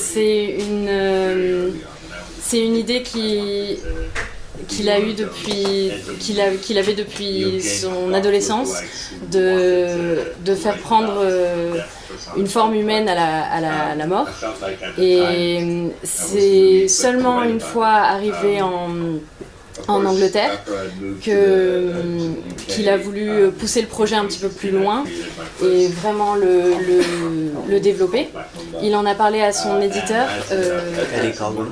C'est une idée qu'il a eu qu'il avait depuis son adolescence, de faire prendre une forme humaine à la mort. Et c'est seulement une fois arrivé en Angleterre qu'il a voulu pousser le projet un petit peu plus loin et vraiment le développer. Il en a parlé à son éditeur.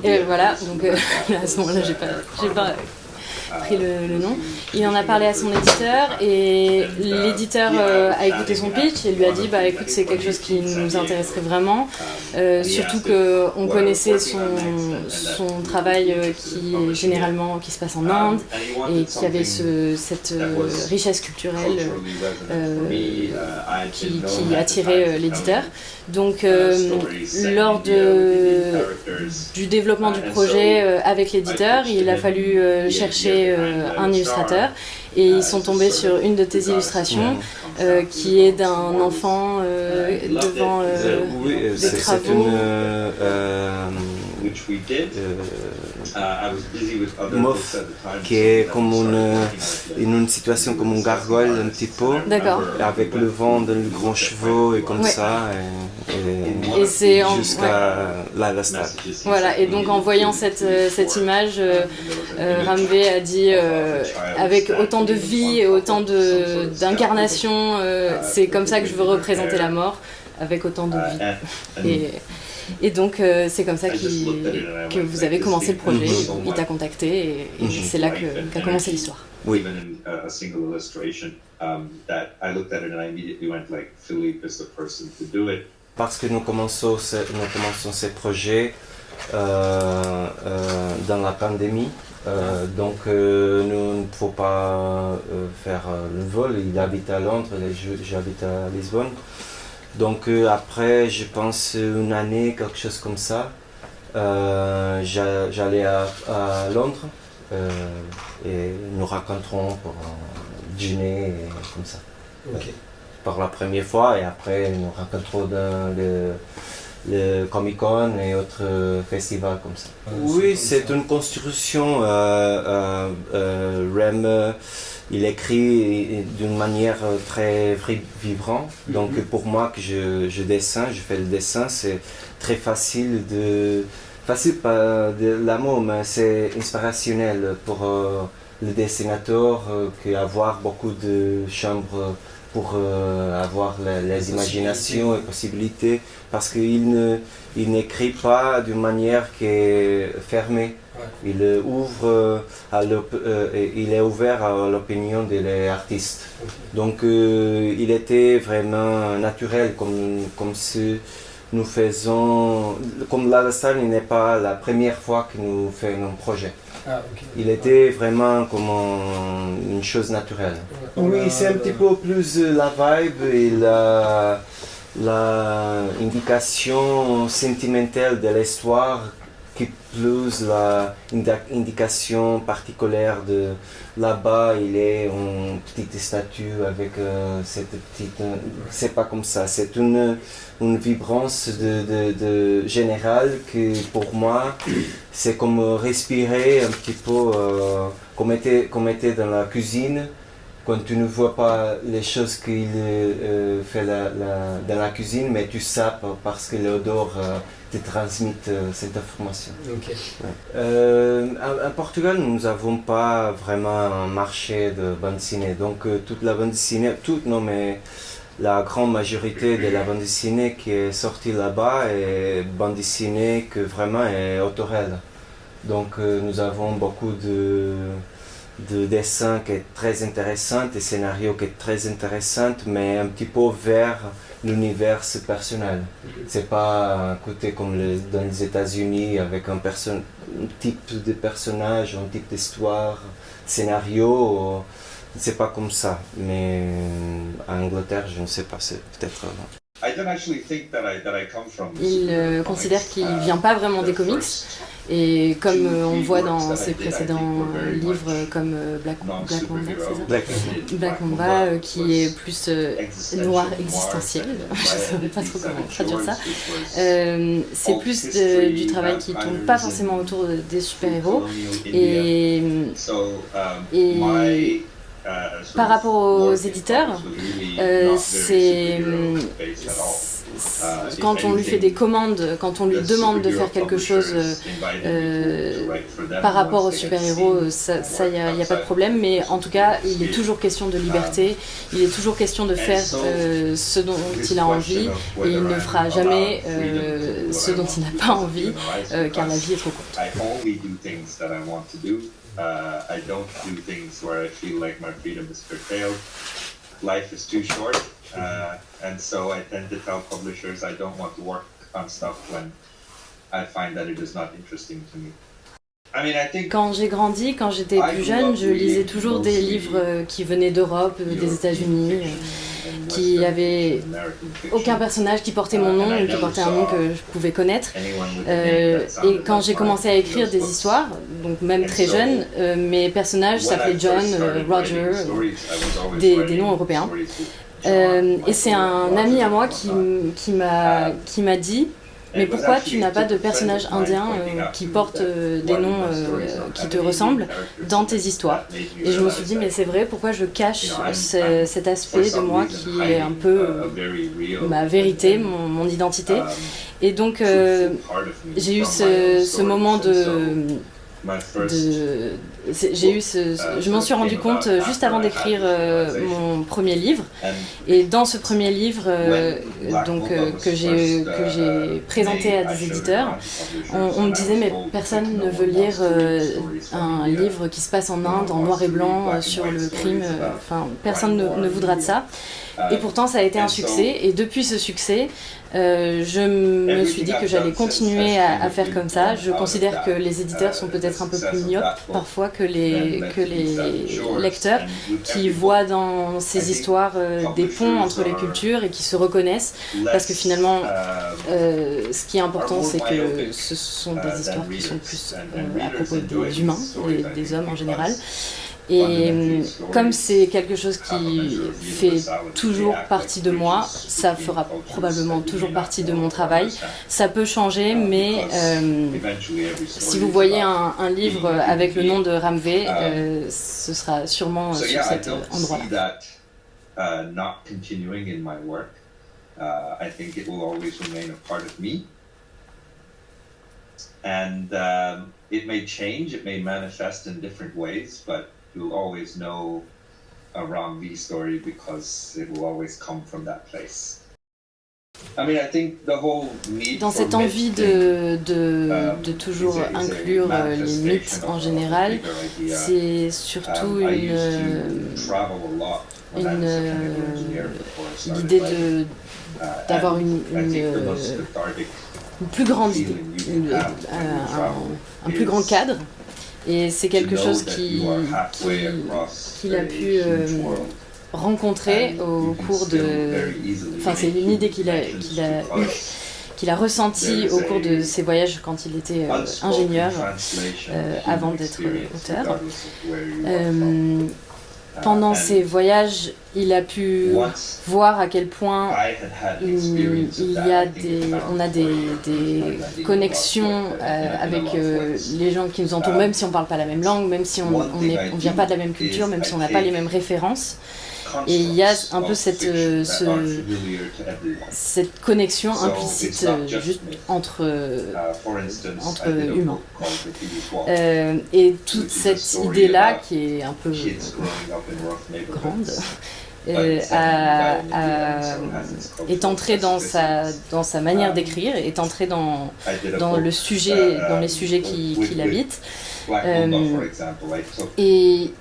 Et voilà, donc à ce moment-là, j'ai pas pris le nom. Il en a parlé à son éditeur et l'éditeur a écouté son pitch et lui a dit bah écoute, c'est quelque chose qui nous intéresserait vraiment, surtout qu'on connaissait son travail qui se passe en Inde et qui avait cette richesse culturelle qui attirait l'éditeur. Donc lors du développement du projet avec l'éditeur, il a fallu chercher un illustrateur et ils sont tombés sur une de tes illustrations qui est d'un enfant devant des travaux. Mof qui est comme une situation comme une gargoyle un petit peu. D'accord. Avec le vent dans le grand chevaux et comme ça et c'est jusqu'à la stade. Voilà, et donc en voyant cette image, Ramvé a dit avec autant de vie et autant d'incarnation, c'est comme ça que je veux représenter la mort, avec autant de vie. Et donc c'est comme ça que vous avez commencé le projet, il t'a contacté et c'est là qu'a commencé l'histoire. Oui. Parce que nous commençons ce projet dans la pandémie, donc nous ne pouvons pas faire le vol. Il habite à Londres, j'habite à Lisbonne. Donc après, je pense une année, quelque chose comme ça, j'allais à Londres et nous rencontrons pour dîner et comme ça. Okay. Pour la première fois et après nous rencontrons dans le Comic-Con et autres festivals comme ça. Oui, c'est une construction. Rem, il écrit d'une manière très vibrante. Donc pour moi que je dessine, je fais le dessin, c'est très facile facile pas de l'amour, mais c'est inspirationnel pour le dessinateur qu'avoir beaucoup de chambres pour avoir les imaginations et possibilités, parce qu'il n'écrit pas d'une manière qui est fermée. Ouais. Il est ouvert à l'opinion des artistes. Okay. Donc il était vraiment naturel, comme si nous faisons... Comme La Salle n'est pas la première fois que nous faisons un projet. Ah, okay. Il était vraiment comme une chose naturelle. Oui, c'est un petit peu plus la vibe et la indication sentimentale de l'histoire qui plus l'indication particulière de là-bas. Il est une petite statue avec cette petite... C'est pas comme ça, c'est une vibrance de générale que pour moi c'est comme respirer un petit peu comme était dans la cuisine quand tu ne vois pas les choses qu'il fait dans la cuisine, mais tu sapes parce que l'odeur te transmet cette information. Okay. Ouais. À Portugal, nous n'avons pas vraiment un marché de bande dessinée, donc toute la bande dessinée, mais la grande majorité de la bande dessinée qui est sortie là-bas est bande dessinée que vraiment est autorelle. Donc nous avons beaucoup de dessins qui est très intéressant, des scénarios qui est très intéressant, mais un petit peu vers l'univers personnel. C'est pas un côté comme dans les États-Unis avec un type de personnage, un type d'histoire, scénario. C'est pas comme ça, mais en Angleterre, je ne sais pas, c'est peut-être... Il considère qu'il ne vient pas vraiment des comics. Et comme on voit dans ses précédents livres comme Black Mamba, c'est ça Black Mamba, qui est plus noir existentiel, je ne savais pas trop comment traduire ça. C'est plus du travail qui ne tourne pas forcément autour des super-héros. Et par rapport aux éditeurs, quand on lui fait des commandes, quand on lui demande de faire quelque chose par rapport aux super-héros, ça il n'y a pas de problème, mais en tout cas, il est toujours question de liberté, il est toujours question de faire ce dont il a envie, et il ne fera jamais ce dont il n'a pas envie, car la vie est trop courte. I don't do things where I feel like my freedom is curtailed. Life is too short, and so I tend to tell publishers I don't want to work on stuff when I find that it is not interesting to me. Quand j'ai grandi, quand j'étais plus jeune, je lisais toujours des livres qui venaient d'Europe, des États-Unis, qui avaient aucun personnage qui portait mon nom ou qui portait un nom que je pouvais connaître. Et quand j'ai commencé à écrire des histoires, donc même très jeune, mes personnages s'appelaient John, Roger, des noms européens. Et c'est un ami à moi qui m'a dit: mais pourquoi tu n'as pas de personnage indien qui porte des noms qui te ressemblent dans tes histoires? Et je me suis dit, mais c'est vrai, pourquoi je cache cet aspect de moi qui est un peu ma vérité, mon identité? Et donc j'ai eu ce moment je m'en suis rendu compte juste avant d'écrire mon premier livre, et dans ce premier livre que j'ai présenté à des éditeurs, on me disait: mais personne ne veut lire un livre qui se passe en Inde en noir et blanc sur le crime, personne ne voudra de ça. Et pourtant ça a été un succès, et depuis ce succès je me suis dit que j'allais continuer à faire comme ça. Je considère que les éditeurs sont peut-être un peu plus myopes parfois que les lecteurs, qui voient dans ces histoires des ponts entre les cultures et qui se reconnaissent, parce que finalement ce qui est important, c'est que ce sont des histoires qui sont plus à propos des humains, des hommes en général. Et comme c'est quelque chose qui fait toujours partie de moi, ça fera probablement toujours partie de mon travail. Ça peut changer, mais si vous voyez un livre avec le nom de Ramvé, ce sera sûrement sur cet endroit-là. It may change, it may manifest in different ways, but you'll always know a Ram V story because it will always come from that place. I think the whole need dans cette envie de toujours inclure les mythes en général, c'est surtout l'idée d'avoir une plus grande idée, un plus grand cadre. Et c'est quelque chose qu'il a pu rencontrer au cours de... Enfin, c'est une idée qu'il a ressentie au cours de ses voyages quand il était ingénieur, avant d'être auteur. Pendant ces voyages, il a pu voir à quel point on a des connexions avec les gens qui nous entourent, même si on ne parle pas la même langue, même si on ne vient pas de la même culture, même si on n'a pas les mêmes références. Et il y a un peu cette connexion implicite juste entre humains. Et toute cette idée-là, qui est un peu grande, est entrée dans sa manière d'écrire, est entrée dans les sujets qui l'habitent. Et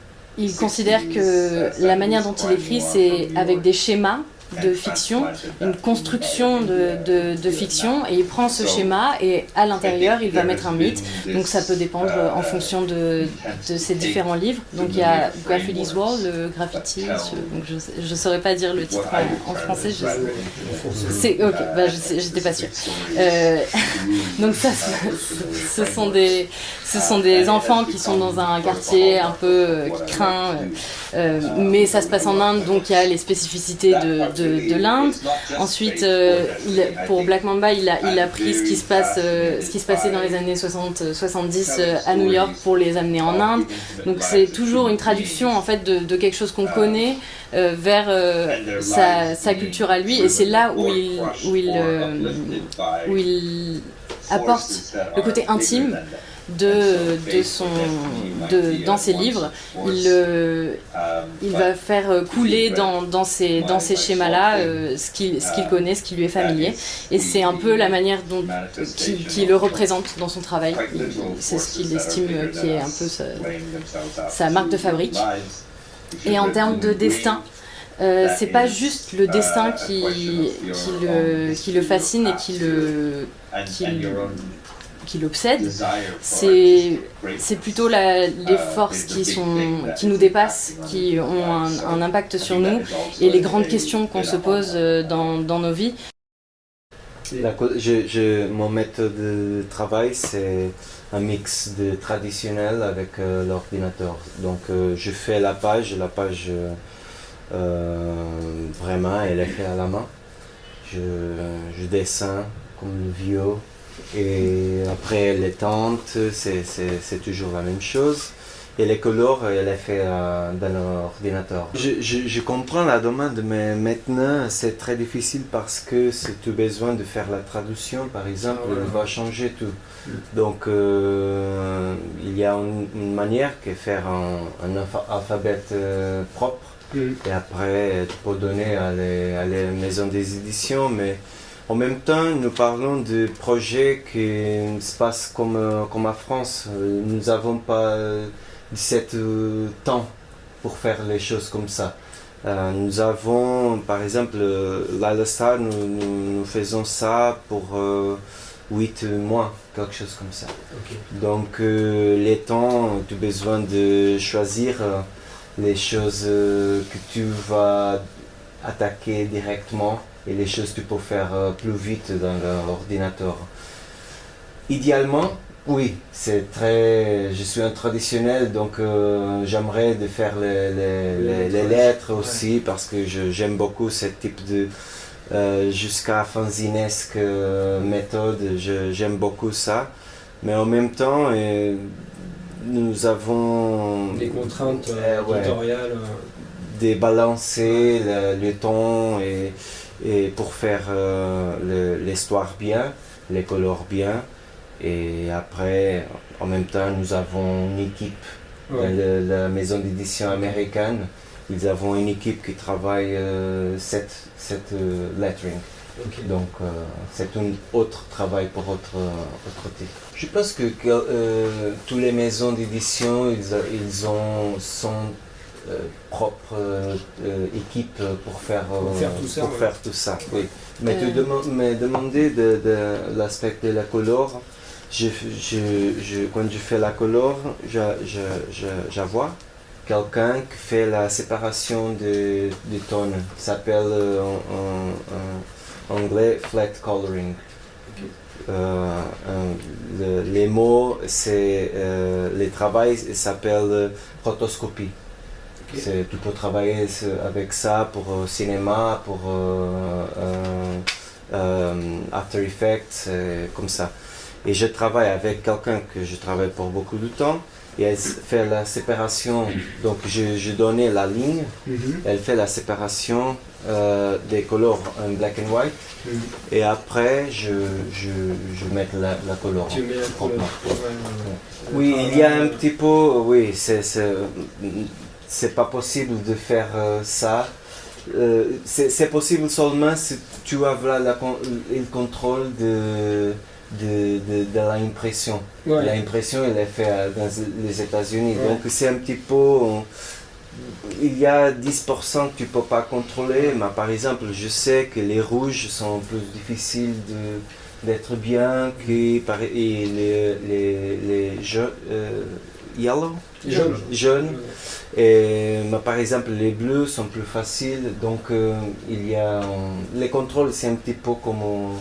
il considère que la manière dont il écrit, c'est avec des schémas de fiction, une construction de fiction, et il prend ce schéma et à l'intérieur il va mettre un mythe. Donc ça peut dépendre en fonction de ces différents livres. Donc il y a Graffiti's Wall, le graffiti, donc je saurais pas dire le titre en français. Ok, bah j'étais pas sûre. Donc ça, ce sont des enfants qui sont dans un quartier un peu qui craint, mais ça se passe en Inde, donc il y a les spécificités de l'Inde. Ensuite, pour Black Mamba, il a pris ce qui se passait dans les années 60-70 à New York pour les amener en Inde. Donc c'est toujours une traduction en fait de quelque chose qu'on connaît vers sa culture à lui, et c'est là où il apporte le côté intime dans ses livres. Il va faire couler dans ces schémas-là ce qu'il connaît, ce qui lui est familier, et c'est un peu la manière dont qui le représente dans son travail. C'est ce qu'il estime qui est un peu sa marque de fabrique. Et en termes de destin, c'est pas juste le destin qui le fascine et qui l'obsède, c'est plutôt les forces qui nous dépassent, qui ont un impact sur nous, et les grandes questions qu'on se pose dans nos vies. Mon méthode de travail, c'est un mix de traditionnel avec l'ordinateur. Donc je fais la page vraiment, elle est faite à la main. Je dessine comme le vieux, et après les teintes, c'est toujours la même chose. Et les couleurs, elle est faite dans l'ordinateur. Je comprends la demande, mais maintenant c'est très difficile parce que si tu as besoin de faire la traduction, par exemple, elle va changer tout. Donc il y a une manière de faire un alphabet propre. Et après, tu peux donner à les maisons des éditions, mais en même temps, nous parlons de projets qui se passent comme en France. Nous n'avons pas 17 temps pour faire les choses comme ça. Nous avons, par exemple, Lila Star, nous faisons ça pour 8 mois, quelque chose comme ça. Okay. Donc, les temps, tu as besoin de choisir les choses que tu vas attaquer directement et les choses que tu peux faire plus vite dans l'ordinateur. Idéalement, oui, je suis un traditionnel, donc j'aimerais de faire les lettres aussi, parce que j'aime beaucoup ce type de jusqu'à fanzinesque méthode, j'aime beaucoup ça, mais en même temps nous avons des contraintes éditoriales, débalancer le ton et pour faire l'histoire bien, les couleurs bien. Et après, en même temps, nous avons une équipe dans la maison d'édition américaine. Ils avons une équipe qui travaille cette lettering. Okay. Donc, c'est un autre travail pour autre titre. Je pense que toutes les maisons d'édition, ils ont son propre équipe pour faire tout ça. Oui. Mais tu me demandais de l'aspect de la couleur. Quand je fais la couleur, je vois quelqu'un qui fait la séparation des tons. Ça s'appelle en anglais flat coloring. Okay. Les mots, les travail s'appelle rotoscopie. Okay. Tu peux travailler avec ça pour cinéma, pour After Effects, comme ça. Et je travaille avec quelqu'un que je travaille pour beaucoup de temps, et elle fait la séparation. Donc je donnais la ligne, elle fait la séparation des couleurs en black and white, et après je mets la couleur. Tu mets la couleur. Oui, il y a un petit peu, oui, c'est pas possible de faire ça. C'est possible seulement si tu as le contrôle de l'impression. Ouais. L'impression, elle est faite dans les États-Unis. Ouais. Donc c'est un petit peu il y a 10% que tu ne peux pas contrôler, mais par exemple, je sais que les rouges sont plus difficiles d'être bien que et les yellow, jaunes. Et, mais par exemple, les bleus sont plus faciles, donc il y a les contrôles, c'est un petit peu comme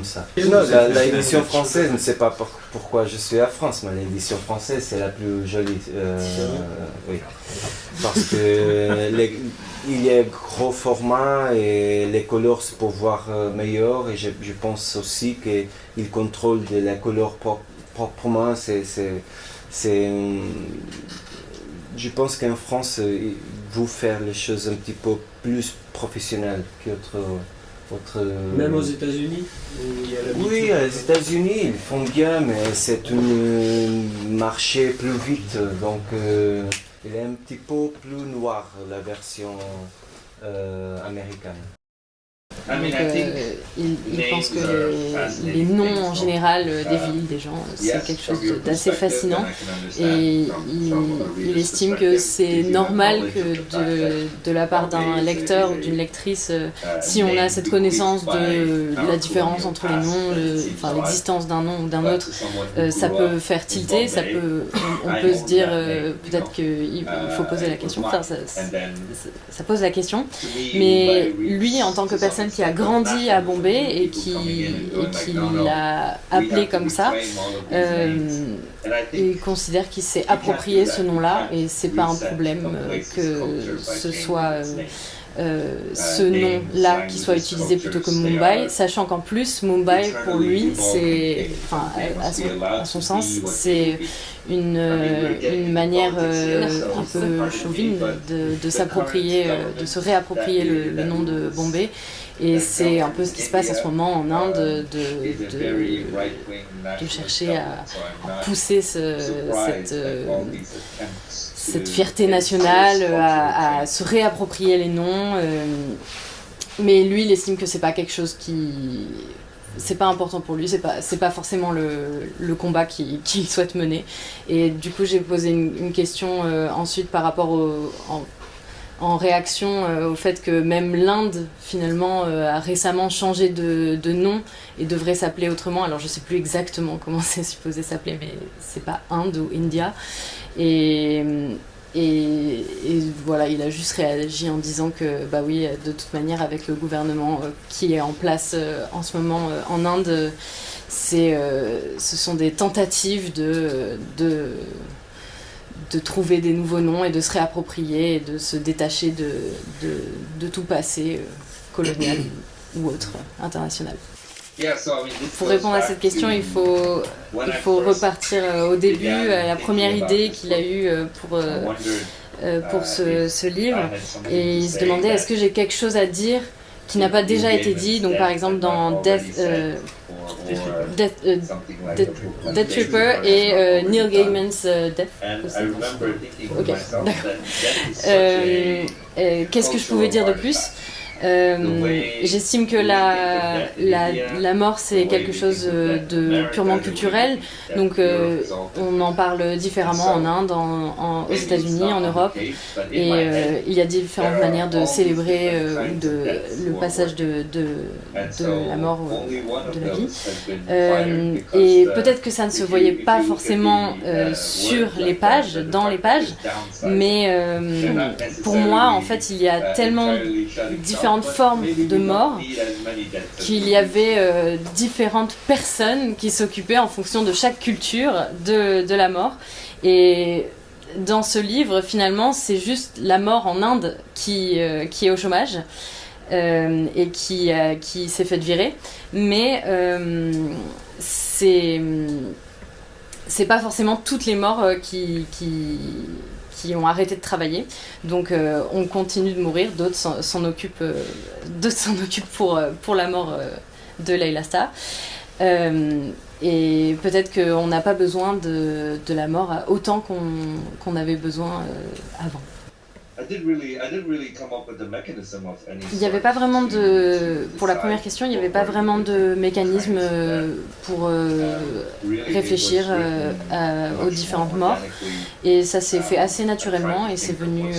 ça. Non, l'édition française, je ne sais pas pourquoi je suis à France, mais l'édition française c'est la plus jolie. Oui. Parce que il y a gros format et les couleurs se peuvent voir meilleur, et je pense aussi qu'ils contrôlent de la couleur proprement. Je pense qu'en France, ils vont faire les choses un petit peu plus professionnelles qu'autre. Même aux États-Unis Oui, aux États-Unis, ils font bien, mais c'est un marché plus vite, donc il est un petit peu plus noir, la version américaine. Donc, il pense que les noms en général des villes, des gens, c'est quelque chose d'assez fascinant, et il estime que c'est normal que de la part d'un lecteur ou d'une lectrice, si on a cette connaissance de la différence entre les noms, l'existence d'un nom ou d'un autre, ça peut faire tilter, on peut se dire peut-être qu'il faut poser la question, ça pose la question, mais lui, en tant que personne qui a grandi à Bombay et qui l'a appelé comme ça, il considère qu'il s'est approprié ce nom-là, et c'est pas un problème que ce soit ce nom-là qui soit utilisé plutôt que Mumbai, sachant qu'en plus Mumbai pour lui, c'est, à son sens, c'est une manière un peu chauvine de s'approprier, de se réapproprier le nom de Bombay. Et c'est un peu ce qui se passe en ce moment en Inde, de chercher à pousser cette fierté nationale, à se réapproprier les noms. Mais lui, il estime que c'est pas quelque chose c'est pas important pour lui, c'est pas forcément le combat qu'il souhaite mener. Et du coup, j'ai posé une question ensuite par rapport en réaction au fait que même l'Inde, finalement, a récemment changé de nom et devrait s'appeler autrement. Alors, je sais plus exactement comment c'est supposé s'appeler, mais c'est pas Inde ou India. Et voilà, il a juste réagi en disant que, bah oui, de toute manière, avec le gouvernement qui est en place en ce moment en Inde, ce sont des tentatives de trouver des nouveaux noms et de se réapproprier et de se détacher de tout passé colonial ou autre, international. Pour répondre à cette question, il faut repartir au début, à la première idée qu'il a eue pour ce livre, et il se demandait est-ce que j'ai quelque chose à dire qui n'a pas déjà été dit. Donc par exemple dans Death Tripper et Neil Gaiman's Death. Ok, d'accord. Qu'est-ce que je pouvais dire de plus ? J'estime que la mort c'est quelque chose de purement culturel, donc on en parle différemment en Inde, aux États-Unis, en Europe, et il y a différentes manières de célébrer le passage de la mort de la vie, et peut-être que ça ne se voyait pas forcément sur les pages, dans les pages, mais pour moi en fait il y a tellement différentes formes de mort qu'il y avait différentes personnes qui s'occupaient en fonction de chaque culture de la mort. Et dans ce livre, finalement, c'est juste la mort en Inde qui est au chômage et qui s'est fait virer. Mais c'est pas forcément toutes les morts qui ont arrêté de travailler, donc on continue de mourir, d'autres s'en occupent pour la mort de Layla Starr, et peut-être qu'on n'a pas besoin de la mort autant qu'on avait besoin avant. Il n'y avait pas vraiment de... Pour la première question, il n'y avait pas vraiment de mécanisme pour réfléchir aux différentes morts. Et ça s'est fait assez naturellement et c'est venu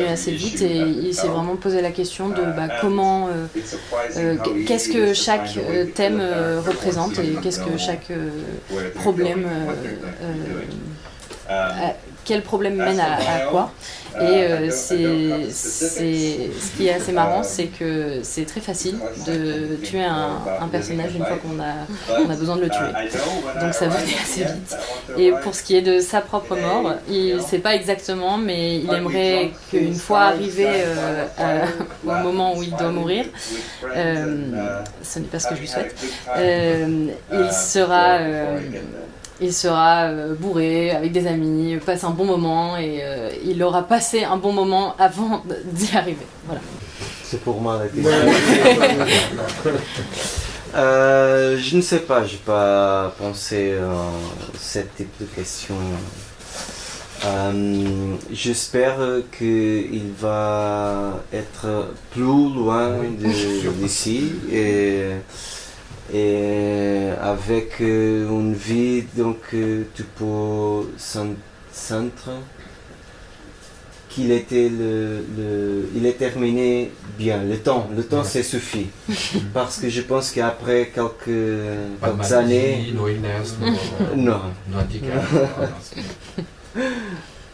assez vite. Et il s'est vraiment posé la question de comment... qu'est-ce que chaque thème représente et qu'est-ce que chaque problème... quel problème mène à quoi. Et ce qui est assez marrant, c'est que c'est très facile de tuer un personnage une fois qu'on a besoin de le tuer. Donc ça venait assez vite. Et pour ce qui est de sa propre mort, il ne sait pas exactement, mais il aimerait qu'une fois arrivé au moment où il doit mourir, ce n'est pas ce que je lui souhaite, il sera bourré avec des amis, passe un bon moment et il aura passé un bon moment avant d'y arriver. Voilà. C'est pour moi la question. Je ne sais pas, je n'ai pas pensé à ce type de question. J'espère qu'il va être plus loin d'ici et avec une vie donc tu peux centrer qu'il était il est terminé bien. Le temps c'est suffit parce que je pense qu'après quelques années non.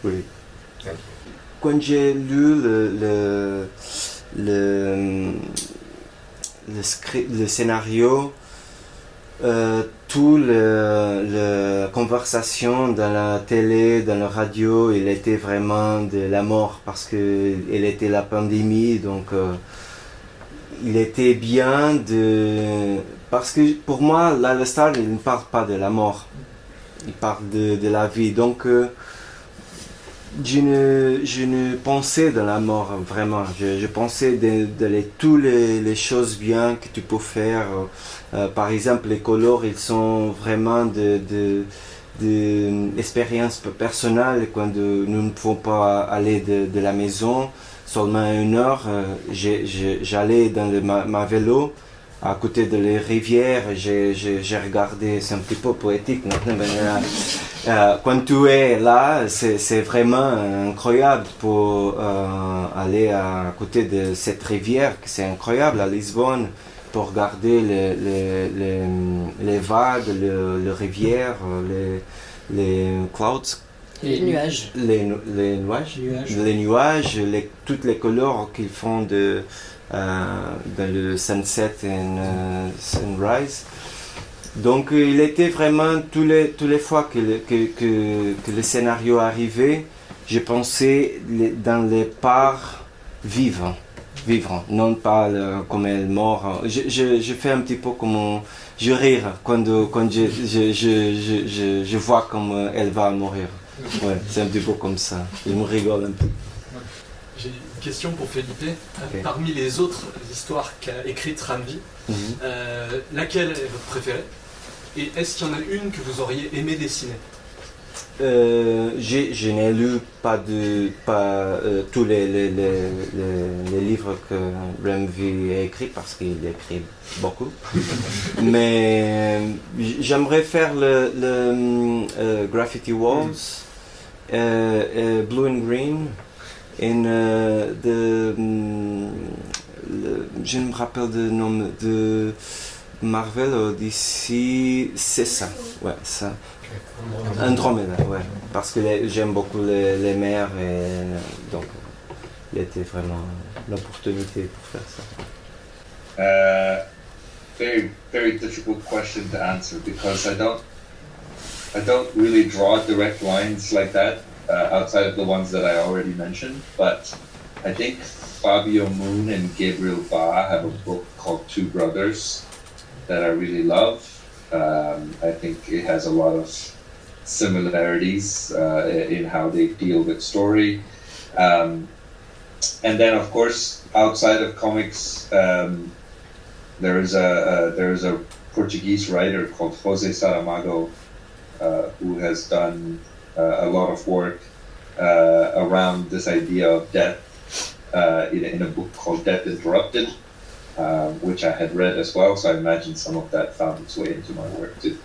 Oui. Quand j'ai lu le scénario, toute la conversation dans la télé, dans la radio, il était vraiment de la mort parce que elle était la pandémie, donc il était bien parce que pour moi Lyle Star il ne parle pas de la mort, il parle de la vie, donc je ne pensais de la mort vraiment. Je pensais de toutes les choses bien que tu peux faire. Par exemple, les couleurs, ils sont vraiment de expériences personnelles quand nous ne pouvons pas aller de la maison seulement 1 heure. J'allais dans ma vélo à côté de la rivière, j'ai regardé, c'est un petit peu poétique maintenant, mais quand tu es là, c'est vraiment incroyable pour aller à côté de cette rivière, c'est incroyable à Lisbonne, pour regarder les vagues, les rivières, les clouds. Les nuages. Les nuages, toutes les couleurs qu'ils font dans le sunset et sunrise. Donc il était vraiment tous les fois que le scénario arrivait, je pensais dans les parts vivre, non pas comme elle mort. Je fais un petit peu comme je rire quand je vois comme elle va mourir. Ouais, c'est un petit peu comme ça. Je me rigole un peu. J'ai une question pour Felipe. Okay. Parmi les autres histoires qu'a écrites Ranvi, laquelle est votre préférée? Et est-ce qu'il y en a une que vous auriez aimé dessiner? Je n'ai lu pas tous les livres que Ranvi a écrits parce qu'il écrit beaucoup. Mais j'aimerais faire le Graffiti Walls, Blue and Green, et je me rappelle le nom de Marvel ou DC, c'est ça, ouais, ça. Andromeda, ouais, parce que j'aime beaucoup les mers et donc il était vraiment l'opportunité pour faire ça. Very, very difficult question to answer because I don't really draw direct lines like that outside of the ones that I already mentioned, but I think Fabio Moon and Gabriel Ba have a book called Two Brothers that I really love. I think it has a lot of similarities in how they deal with story. And then, of course, outside of comics, there is a Portuguese writer called José Saramago who has done a lot of work around this idea of death in a book called Death Interrupted, which I had read as well, so I imagine some of that found its way into my work too.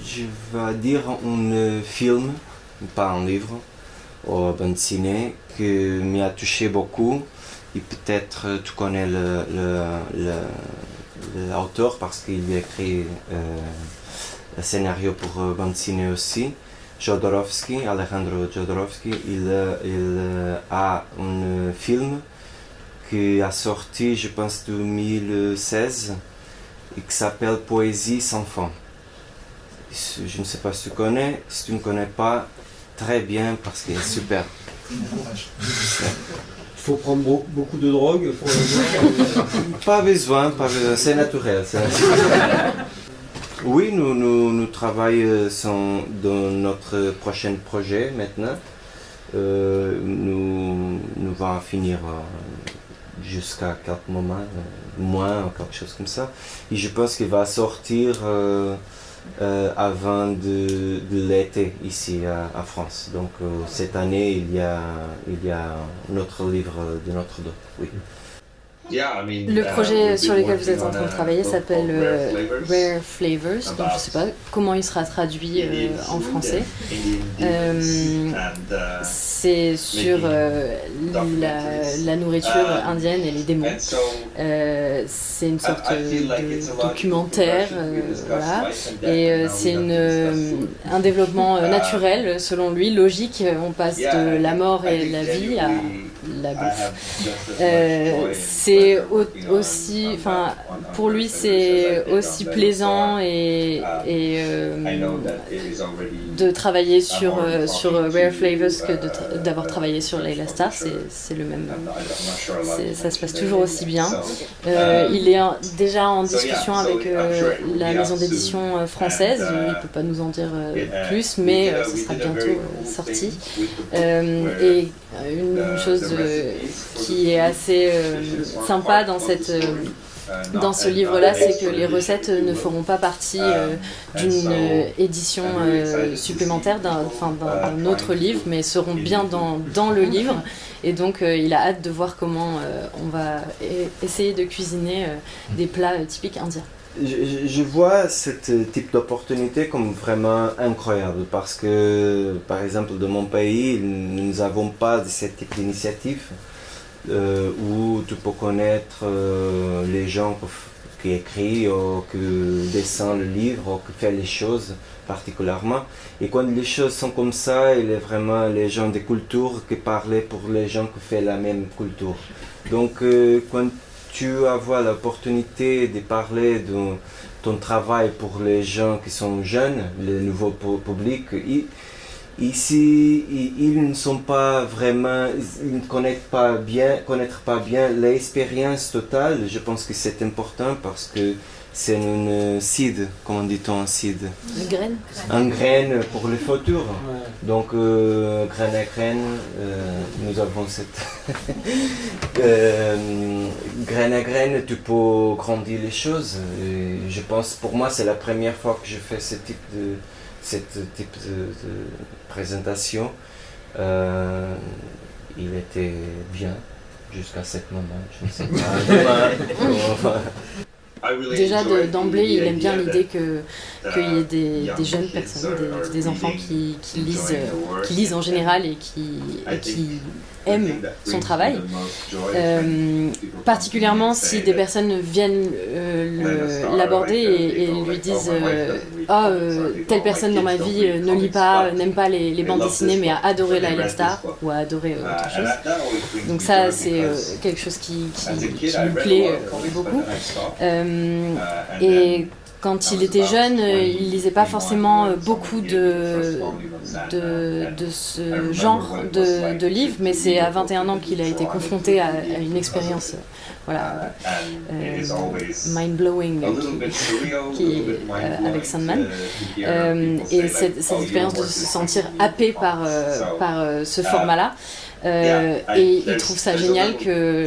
Je vais dire un film, pas un livre, ou bande dessinée, qui m'a touché beaucoup. Et peut-être tu connais l'auteur parce qu'il a écrit le scénario pour bande dessinée aussi. Alejandro Jodorowsky, il a un film qui a sorti, je pense, 2016 et qui s'appelle Poésie sans fin. Je ne sais pas si tu connais, si tu ne connais pas, très bien parce qu'il est super. Il faut prendre beaucoup de drogue pour le voir. Pas besoin, c'est naturel. Oui, nous travaillons dans notre prochain projet maintenant. Nous allons finir jusqu'à quelques moments, moins, quelque chose comme ça. Et je pense qu'il va sortir avant de l'été ici à France. Donc cette année, il y a un autre livre de notre dos. Oui. Le projet sur lequel vous êtes en train de travailler s'appelle Rare Flavors, donc je ne sais pas comment il sera traduit en français. C'est sur la nourriture indienne et les démons. C'est une sorte de documentaire, voilà. Et c'est un développement naturel, selon lui, logique. On passe de la mort et la vie à la bouffe. C'est aussi, enfin, pour lui, c'est aussi plaisant et de travailler sur Rare Flavors que d'avoir travaillé sur Layla Starr. C'est le même. Ça se passe toujours aussi bien. Il est déjà en discussion avec la maison d'édition française. Il ne peut pas nous en dire plus, mais ce sera bientôt sorti. Et une chose qui est assez sympa dans ce livre-là, c'est que les recettes ne feront pas partie d'une édition supplémentaire d'un autre livre, mais seront bien dans le livre. Et donc il a hâte de voir comment on va essayer de cuisiner des plats typiques indiens. Je vois ce type d'opportunité comme vraiment incroyable parce que, par exemple, dans mon pays, nous n'avons pas ce type d'initiative où tu peux connaître les gens qui écrivent ou qui dessinent le livre ou qui font les choses particulièrement. Et quand les choses sont comme ça, il y a vraiment les gens de culture qui parlent pour les gens qui font la même culture. Donc, quand tu as l'opportunité de parler de ton travail pour les gens qui sont jeunes, le nouveau public, ici, ils ne sont pas vraiment, ils ne connaissent pas bien l'expérience totale. Je pense que c'est important parce que c'est une seed, comment dit-on un seed? Une graine. Une graine pour le futur. Ouais. Donc, graine à graine, nous avons cette... graine à graine, tu peux grandir les choses. Et je pense, pour moi, c'est la première fois que je fais ce type de présentation. Il était bien jusqu'à ce moment, je ne sais pas. Déjà d'emblée, il aime bien l'idée qu'il y ait des jeunes personnes, des enfants qui lisent en général et qui aiment son travail. Particulièrement si des personnes viennent l'aborder et lui disent telle personne dans ma vie ne lit pas, n'aime pas les bandes dessinées mais a adoré Layla Starr ou a adoré autre chose. Donc ça c'est quelque chose qui lui plaît beaucoup. Et quand il était jeune, il lisait pas forcément beaucoup de ce genre de livres, mais c'est à 21 ans qu'il a été confronté à une expérience mind-blowing avec Sandman. Et cette expérience de se sentir happé par ce format-là, Et il trouve ça génial que,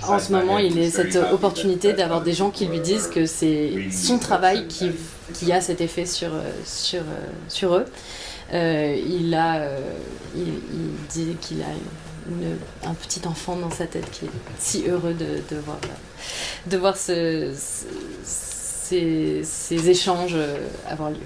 en ce moment, il ait cette opportunité d'avoir des gens qui lui disent que c'est son travail qui a cet effet sur eux. Il dit qu'il a un petit enfant dans sa tête qui est si heureux de voir ces échanges avoir lieu.